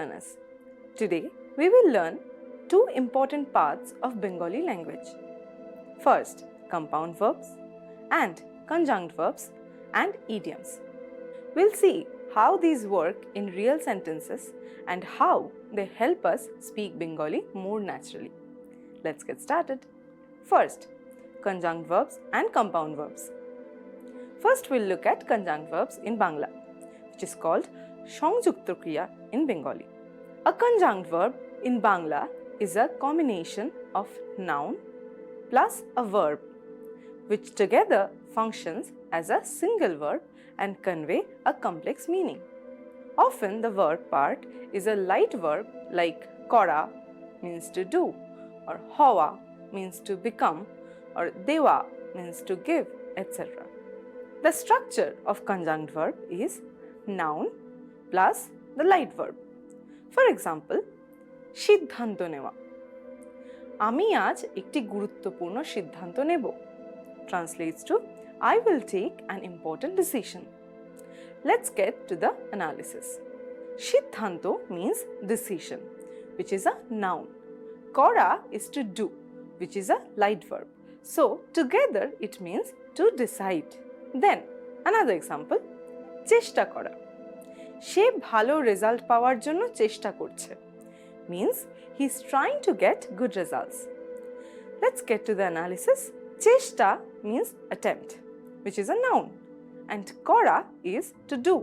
learners. Today, we will learn two important parts of Bengali language. First, compound verbs and conjunct verbs and idioms. We'll see how these work in real sentences and how they help us speak Bengali more naturally. Let's get started. First, conjunct verbs and compound verbs. First, we'll look at conjunct verbs in Bangla, which is called Conjunct kriya in Bengali. A conjunct verb in Bangla is a combination of noun plus a verb, which together functions as a single verb and convey a complex meaning. Often the verb part is a light verb like kora means to do, or hawa means to become, or dewa means to give, etc. The structure of conjunct verb is noun plus the light verb. For example, সিদ্ধান্ত নেওয়া। আমি আজ একটি গুরুত্বপূর্ণ সিদ্ধান্ত নেব translates to I will take an important decision. Let's get to the analysis. সিদ্ধান্ত means decision, which is a noun. Kora is to do, which is a light verb. So together it means to decide. Then another example, চেষ্টা করা। সে ভালো result পাওয়ার জন্য চেষ্টা করছে means he is trying to get good results. Let's get to the analysis. Cheshta means attempt, which is a noun, and kora is to do.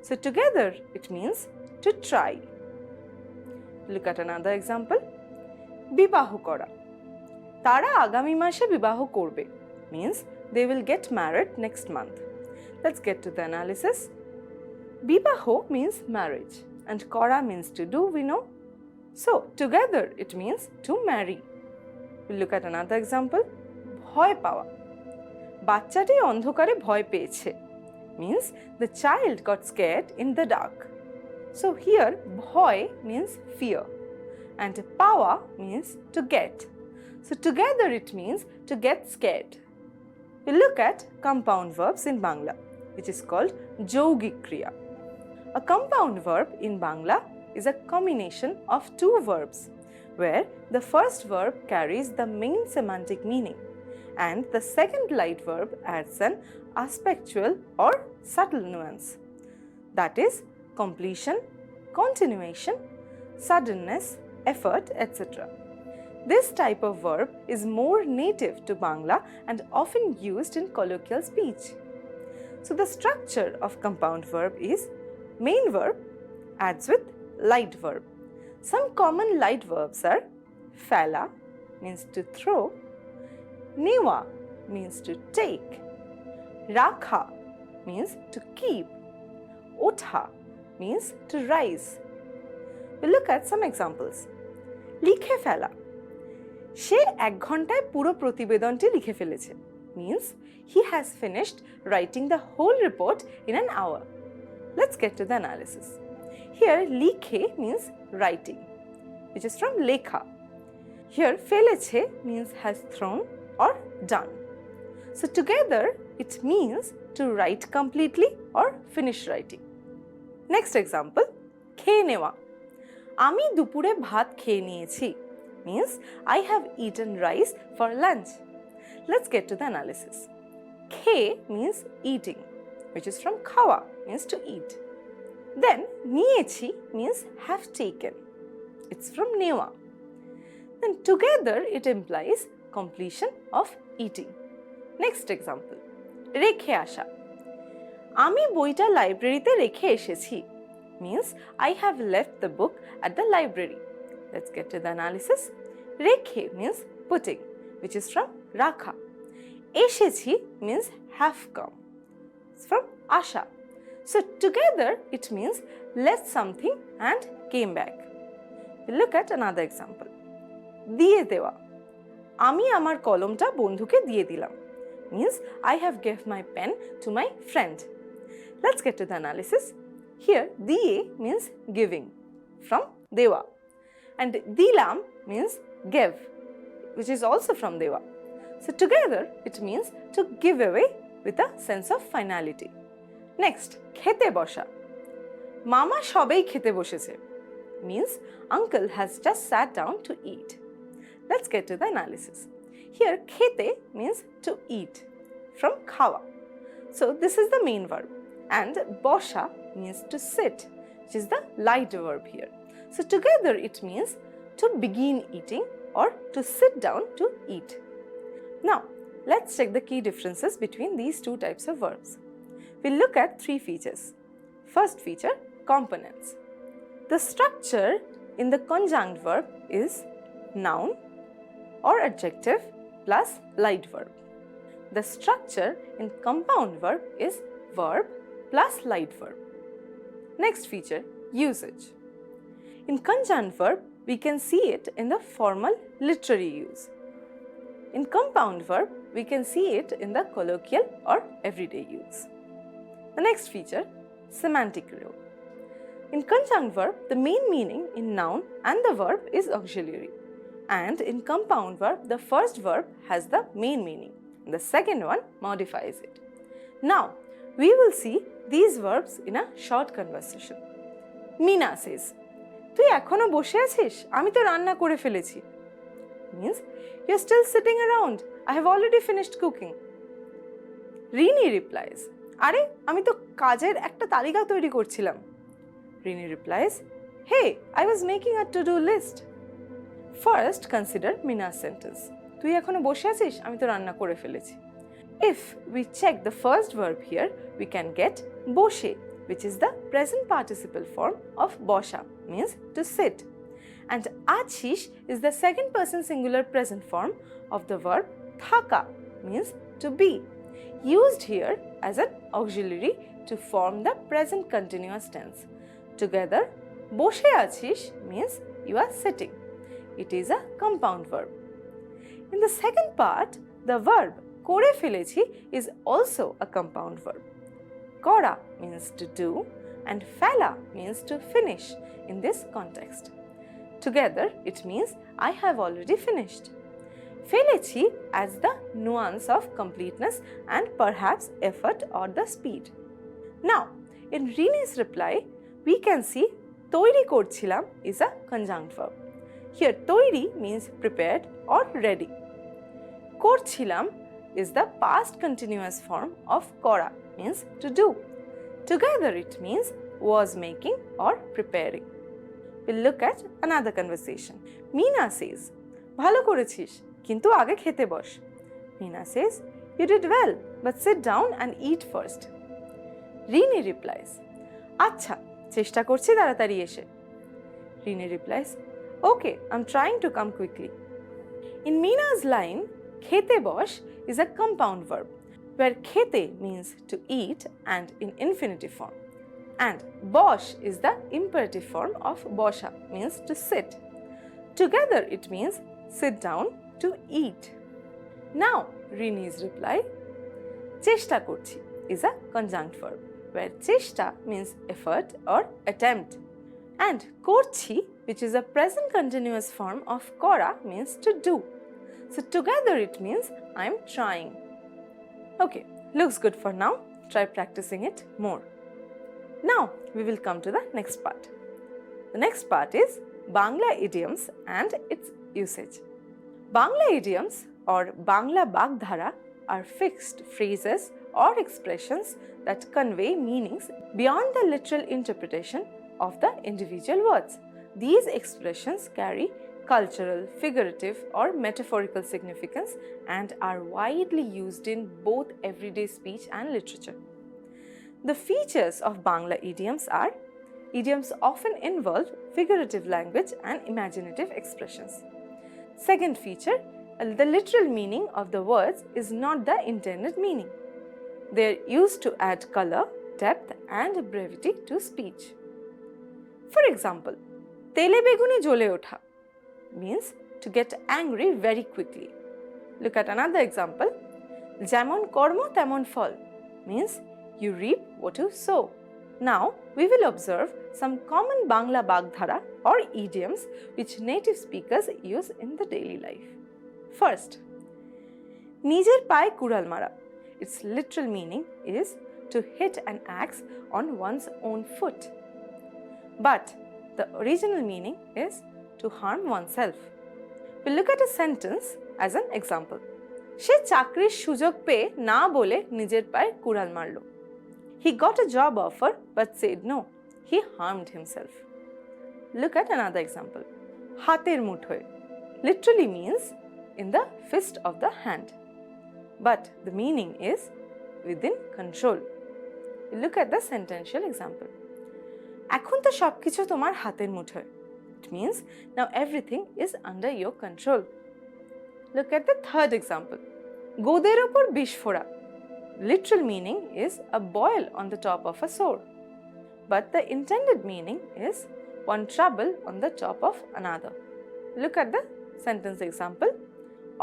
So together it means to try. Look at another example. বিবাহ করা। তারা আগামী মাসে বিবাহ করবে means they will get married next month. Let's get to the analysis. Bibaho means marriage and kora means to do, we know. So together it means to marry. We'll look at another example. ভয় পাওয়া। বাচ্চাটি অন্ধকারে ভয় পেয়েছে means the child got scared in the dark. So here bhoy means fear and pawa means to get. So together it means to get scared. We'll look at compound verbs in Bangla, which is called jougik kriya. A compound verb in Bangla is a combination of two verbs, where the first verb carries the main semantic meaning and the second light verb adds an aspectual or subtle nuance. That is completion, continuation, suddenness, effort, etc. This type of verb is more native to Bangla and often used in colloquial speech. So the structure of compound verb is main verb adds with light verb. Some common light verbs are fela means to throw, newa means to take, rakha means to keep, utha means to rise. We'll look at some examples. লিখে ফেলা। সে 1 ঘন্টায় পুরো প্রতিবেদনটি লিখে ফেলেছে means he has finished writing the whole report in an hour. Let's get to the analysis. Here likhe means writing, which is from lekha. Here feleche means has thrown or done. So together it means to write completely or finish writing. Next example, খেয়ে নেওয়া। আমি দুপুরে ভাত খেয়ে নিয়েছি means I have eaten rice for lunch. Let's get to the analysis. খেয়ে means eating, which is from খাওয়া means to eat. Then নিয়েছি means have taken. It's from নেওয়া. Then together it implies completion of eating. Next example, রেখে আসা। আমি বইটা লাইব্রেরিতে রেখে এসেছি means I have left the book at the library. Let's get to the analysis. রেখে means putting, which is from রাখা. এসেছি means have come. It's from asha. So together it means left something and came back. We'll look at another example. দিয়ে দেওয়া। আমি আমার কলমটা বন্ধুকে দিয়ে দিলাম means I have gave my pen to my friend. Let's get to the analysis. Here দিয়ে means giving from deva and dilam means give, which is also from deva. So together it means to give away with a sense of finality. Next, খেতে বসা। মামা সবেই খেতে বসেছে means uncle has just sat down to eat. Let's get to the analysis. Here, khete means to eat, from khawa. So this is the main verb. And bosha means to sit, which is the light verb here. So together it means to begin eating or to sit down to eat. Now, let's check the key differences between these two types of verbs. We'll look at three features. First feature, components. The structure in the conjunct verb is noun or adjective plus light verb. The structure in compound verb is verb plus light verb. Next feature, usage. In conjunct verb, we can see it in the formal literary use. In compound verb, we can see it in the colloquial or everyday use. The next feature, semantic role. In conjunct verb, the main meaning in noun and the verb is auxiliary. And in compound verb, the first verb has the main meaning. The second one modifies it. Now, we will see these verbs in a short conversation. Meena says, "তুই এখনো বসে আছিস? আমি তো রান্না করে ফেলেছি." Means, you're still sitting around. I have already finished cooking. Rini replies, "আরে আমি তো কাজের একটা তালিকা তৈরি করছিলাম." Rini replies, "Hey, I was making a to-do list." First, consider Meena's sentence. তুই এখনো বসে আছিস? আমি তো রান্না করে ফেলেছি. If we check the first verb here, we can get boshe, which is the present participle form of bosha, means to sit. And achish is the second person singular present form of the verb thaka, means to be, used here as an auxiliary to form the present continuous tense. Together, boshe achish means you are sitting. It is a compound verb. In the second part, the verb kore felechi is also a compound verb. Kora means to do and fela means to finish in this context. Together, it means I have already finished. Felechi adds the nuance of completeness and perhaps effort or the speed. Now, in Rini's reply, we can see toiri korchilam is a conjunct verb. Here, toiri means prepared or ready. Korchilam is the past continuous form of kora, means to do. Together, it means was making or preparing. We'll look at another conversation. Meena says, "ভালো করেছিস, কিন্তু আগে খেতে বস." Meena says, "You did well, but sit down and eat first." Rini replies, "আচ্ছা, চেষ্টা করছি তাড়াতাড়ি এসে." Rini replies, "Okay, I'm trying to come quickly." In Meena's line, khete bosh is a compound verb, where khete means to eat and in infinitive form. And bosh is the imperative form of bosha, means to sit. Together it means sit down to eat. Now, Rini's reply, cheshta korchi is a conjunct verb, where cheshta means effort or attempt. And korchi, which is a present continuous form of kora, means to do. So together it means I'm trying. Okay, looks good for now. Try practicing it more. Now we will come to the next part. The next part is Bangla idioms and its usage. Bangla idioms or Bangla Bagdhara are fixed phrases or expressions that convey meanings beyond the literal interpretation of the individual words. These expressions carry cultural, figurative or metaphorical significance and are widely used in both everyday speech and literature. The features of Bangla idioms are: idioms often involve figurative language and imaginative expressions. Second feature, the literal meaning of the words is not the intended meaning. They are used to add color, depth and brevity to speech. For example, tele beguni jole otha means to get angry very quickly. Look at another example. Jemon kormo temon fol means you reap what you sow. Now, we will observe some common Bangla Bagdhara or idioms which native speakers use in the daily life. First, Nijer paye kural mara. Its literal meaning is to hit an axe on one's own foot. But The original meaning is to harm oneself. We'll look at a sentence as an example. সে চাকরির সুযোগ পেয়ে না বলে নিজের পায়ে কুড়াল মারল. He got a job offer but said no. He harmed himself. Look at another example. হাতের মুঠোয় literally means in the fist of the hand. But the meaning is within control. Look at the sentential example. এখন তো সবকিছু তোমার হাতের মুঠোয়. It means now everything is under your control. Look at the third example. গোদের ওপর বিষ ফোড়া. Literal meaning is a boil on the top of a sore. But the intended meaning is one trouble on the top of another. Look at the sentence example.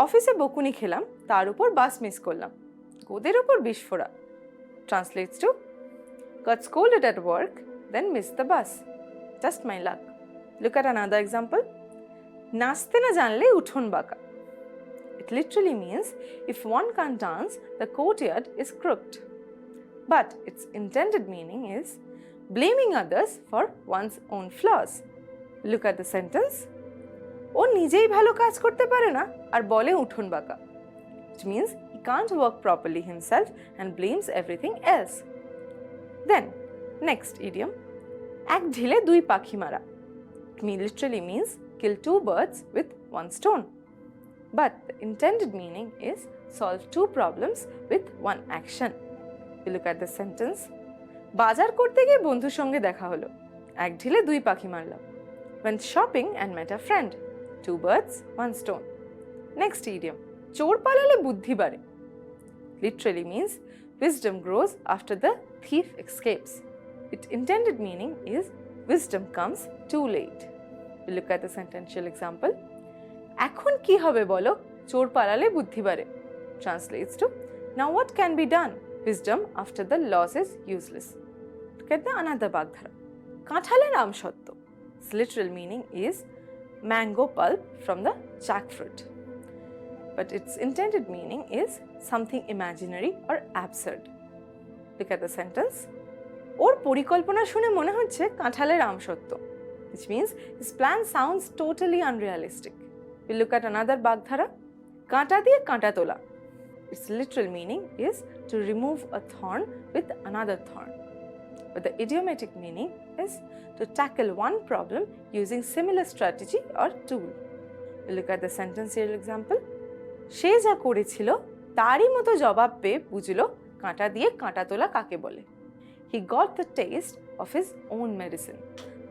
অফিসে বকুনি খেলাম, তার উপর bus miss করলাম. গোদের ওপর বিষ ফোড়া. Translates to got scolded at work, then missed the bus. Just my luck. Look at another example. নাচতে না জানলে উঠোন বাঁকা. It literally means if one can't dance, the courtyard is crooked. But its intended meaning is blaming others for one's own flaws. Look at the sentence. ও নিজেই ভালো কাজ করতে পারে না আর বলে উঠোন বাঁকা. It means he can't work properly himself and blames everything else. Then, next idiom. এক ঢিলে দুই পাখি মারা. It literally means kill two birds with one stone. But the intended meaning is solve two problems with one action. We look at the sentence. বাজার করতে গিয়ে বন্ধুর সঙ্গে দেখা হলো. এক ঢিলে দুই পাখি মারলাম. Went shopping and met a friend. Two birds, one stone. Next idiom. চোর পালালে বুদ্ধি বাড়ে. Literally means wisdom grows after the thief escapes. Its intended meaning is wisdom comes too late. We look at the sentential example. এখন কি হবে বলো, চোর পালালে বুদ্ধি বাড়ে. Translates to now what can be done? Wisdom after the loss is useless. Look at the another bagdhara. কাঁঠালের আমসত্ত্ব. Its literal meaning is mango pulp from the jackfruit. But its intended meaning is something imaginary or absurd. Look at the sentence. ওর পরিকল্পনা শুনে মনে হচ্ছে কাঁঠালের আমসত্ত্ব. Which means his plan sounds totally unrealistic. We look at another bagdhara. কাঁটা দিয়ে কাঁটা তোলা. Its literal meaning is to remove a thorn with another thorn. But the idiomatic meaning is to tackle one problem using similar strategy or tool. We look at the sentenceal example. সে যা করেছিল তারই মতো জবাব পেয়ে বুঝলো কাঁটা দিয়ে কাঁটা তোলা কাকে বলে. He got the taste of his own medicine.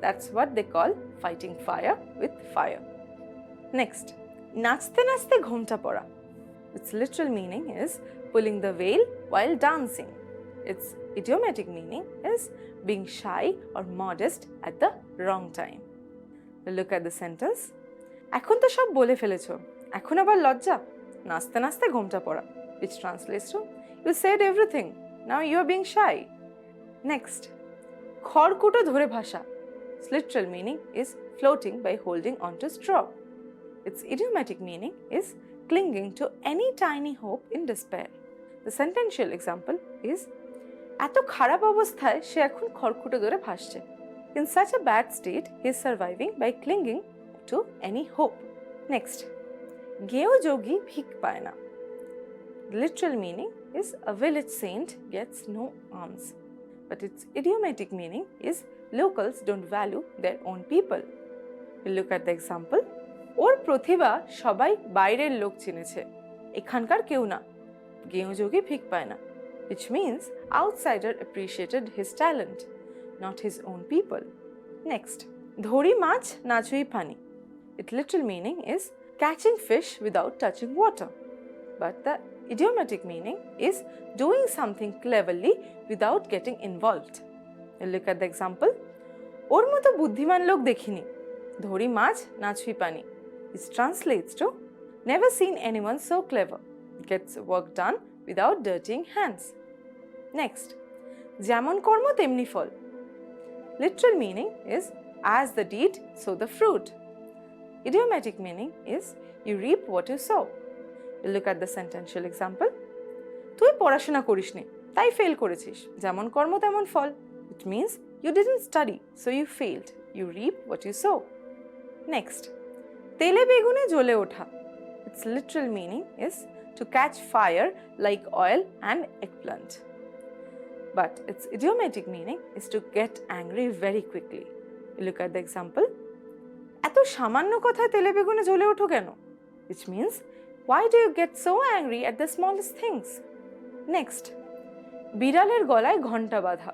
That's what they call fighting fire with fire. Next, নাচতে নাচতে ঘোমটা পড়া. Its literal meaning is pulling the veil while dancing. Its idiomatic meaning is being shy or modest at the wrong time. We'll look at the sentence. এখন তো সব বলে ফেলেছো, এখন আবার লজ্জা. নাচতে নাচতে ঘোমটা পড়া. Which translates to you said everything, now you are being shy. Next, খড়কুটো ধরে ভাসা. Its literal meaning is floating by holding onto straw. Its idiomatic meaning is clinging to any tiny hope in despair. The sentential example is এত খারাপ অবস্থায় সে এখন খড়কুটো ধরে ভাসছে. In such a bad state, he is surviving by clinging to any hope. Next, গেও যোগী ভিক পায় না. The literal meaning is a village saint gets no alms. But its idiomatic meaning is locals don't value their own people. We'll look at the example. ওর প্রতিভা সবাই বাইরের লোক চিনেছে, এখানকার কেউ না. গেও যোগী ভিক পায় না. Which means outsider appreciated his talent, not his own people. Next, ধরি মাছ না ছুঁই পানি. Its literal meaning is catching fish without touching water. But the idiomatic meaning is doing something cleverly without getting involved. We'll look at the example. ওর মতো বুদ্ধিমান লোক দেখিনি, ধরি মাছ না ছুঁই পানি. It translates to never seen anyone so clever, gets work done without dirtying hands. Next, যেমন কর্ম তেমনি ফল. Literal meaning is as the deed, so the fruit. Idiomatic meaning is you reap what you sow. We'll look at the sentential example. তুই পড়াশোনা করিসনি, তাই fail করেছিস, যেমন কর্ম তেমন ফল. It means you didn't study, so you failed. You reap what you sow. Next, tele begune jole otha. Its literal meaning is to catch fire like oil and eggplant. But its idiomatic meaning is to get angry very quickly. You look at the example. Eto samanyo kothay tele begune jole otho keno? Which means, why do you get so angry at the smallest things? Next, biraler golay ghonta badha.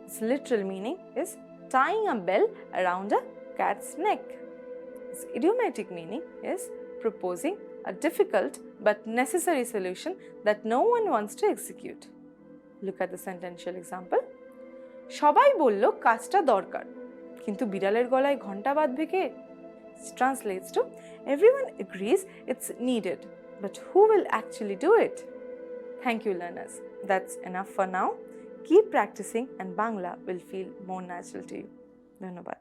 Its literal meaning is tying a bell around a cat's neck. Its idiomatic meaning is proposing a difficult but necessary solution that no one wants to execute. Look at the sentential example. সবাই বলল কাজটা দরকার, কিন্তু বিড়ালের গলায় ঘন্টা বাঁধবে কে? It translates to everyone agrees it's needed, but who will actually do it? Thank you, learners. That's enough for now. Keep practicing and Bangla will feel more natural to you. Dhanyabad.